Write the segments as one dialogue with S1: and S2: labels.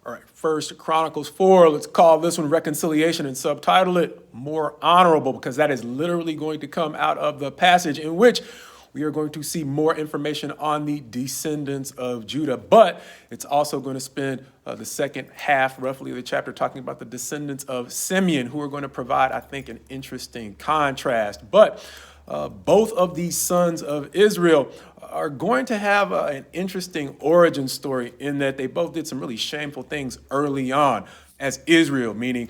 S1: All right, First Chronicles 4, let's call this one Reconciliation and subtitle it More Honorable, because that is literally going to come out of the passage in which we are going to see more information on the descendants of Judah, but it's also going to spend the second half, roughly, of the chapter talking about the descendants of Simeon, who are going to provide, I think, an interesting contrast. But both of these sons of Israel are going to have an interesting origin story in that they both did some really shameful things early on. As Israel, meaning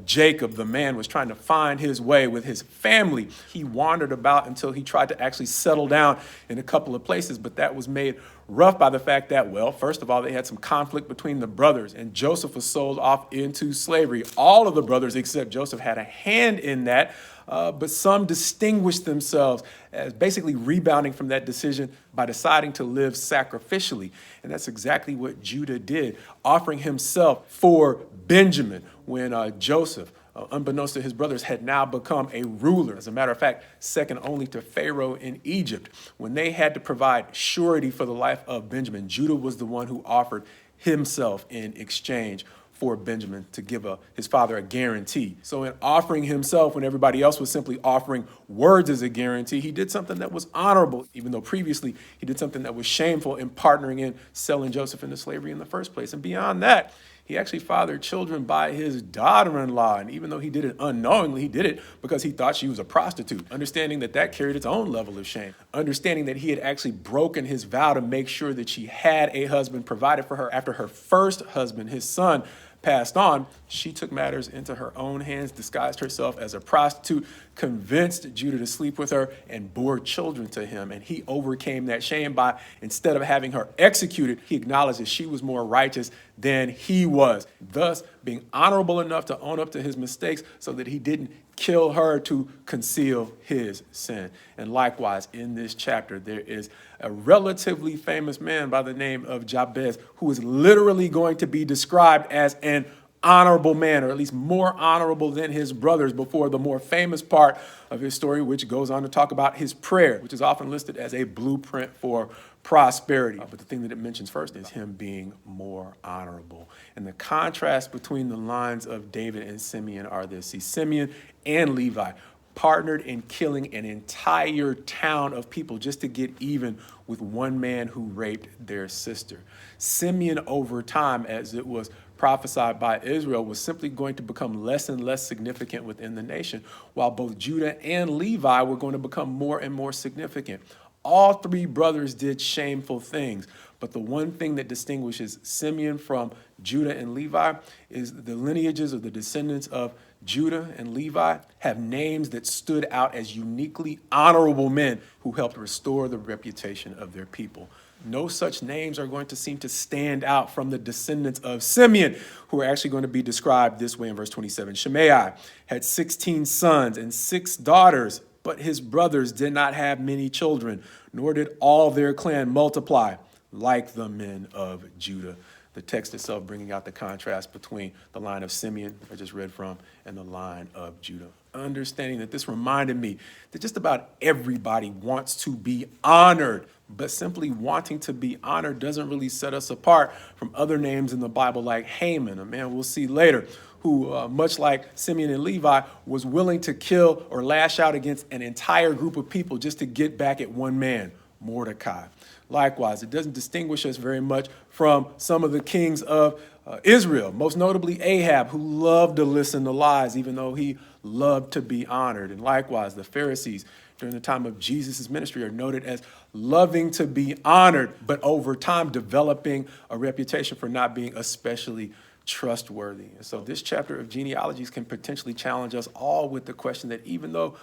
S1: Jacob, the man, was trying to find his way with his family. He wandered about until he tried to actually settle down in a couple of places, but that was made rough by the fact that, well, first of all, they had some conflict between the brothers, and Joseph was sold off into slavery. All of the brothers except Joseph had a hand in that, but some distinguished themselves as basically rebounding from that decision by deciding to live sacrificially. And that's exactly what Judah did, offering himself for Benjamin when Joseph, unbeknownst to his brothers, had now become a ruler. As a matter of fact, second only to Pharaoh in Egypt. When they had to provide surety for the life of Benjamin, Judah was the one who offered himself in exchange for Benjamin to give his father a guarantee. So in offering himself when everybody else was simply offering words as a guarantee, he did something that was honorable, even though previously he did something that was shameful in partnering in selling Joseph into slavery in the first place. And beyond that, he actually fathered children by his daughter-in-law. And even though he did it unknowingly, he did it because he thought she was a prostitute, understanding that that carried its own level of shame, understanding that he had actually broken his vow to make sure that she had a husband provided for her after her first husband, his son, passed on. She took matters into her own hands, disguised herself as a prostitute, convinced Judah to sleep with her, and bore children to him. And he overcame that shame by, instead of having her executed, he acknowledged that she was more righteous than he was, thus being honorable enough to own up to his mistakes so that he didn't kill her to conceal his sin. And likewise, in this chapter, there is a relatively famous man by the name of Jabez, who is literally going to be described as an honorable man, or at least more honorable than his brothers, before the more famous part of his story, which goes on to talk about his prayer, which is often listed as a blueprint for prosperity. But the thing that it mentions first is him being more honorable. And the contrast between the lines of David and Simeon are this. See, Simeon and Levi partnered in killing an entire town of people just to get even with one man who raped their sister. Simeon, over time, as it was prophesied by Israel, was simply going to become less and less significant within the nation, while both Judah and Levi were going to become more and more significant. All three brothers did shameful things, but the one thing that distinguishes Simeon from Judah and Levi is the lineages of the descendants of Judah and Levi have names that stood out as uniquely honorable men who helped restore the reputation of their people. No such names are going to seem to stand out from the descendants of Simeon, who are actually going to be described this way in verse 27. Shimei had 16 sons and 6 daughters, but his brothers did not have many children, nor did all their clan multiply like the men of Judah. The text itself bringing out the contrast between the line of Simeon, I just read from, and the line of Judah. Understanding that this reminded me that just about everybody wants to be honored, but simply wanting to be honored doesn't really set us apart from other names in the Bible like Haman, a man we'll see later, who, much like Simeon and Levi, was willing to kill or lash out against an entire group of people just to get back at one man, Mordecai. Likewise, it doesn't distinguish us very much from some of the kings of Israel, most notably Ahab, who loved to listen to lies, even though he loved to be honored. And likewise, the Pharisees during the time of Jesus' ministry are noted as loving to be honored, but over time developing a reputation for not being especially trustworthy. And so this chapter of genealogies can potentially challenge us all with the question that even though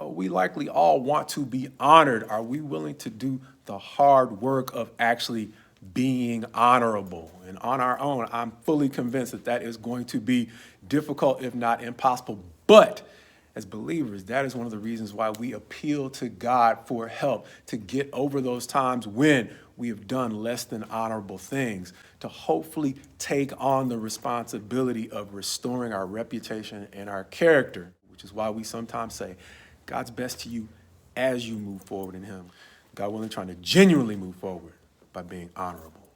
S1: we likely all want to be honored, are we willing to do the hard work of actually being honorable? And on our own, I'm fully convinced that that is going to be difficult, if not impossible. But as believers, that is one of the reasons why we appeal to God for help to get over those times when we have done less than honorable things, to hopefully take on the responsibility of restoring our reputation and our character, which is why we sometimes say, God's best to you as you move forward in him. God willing, trying to genuinely move forward by being honorable.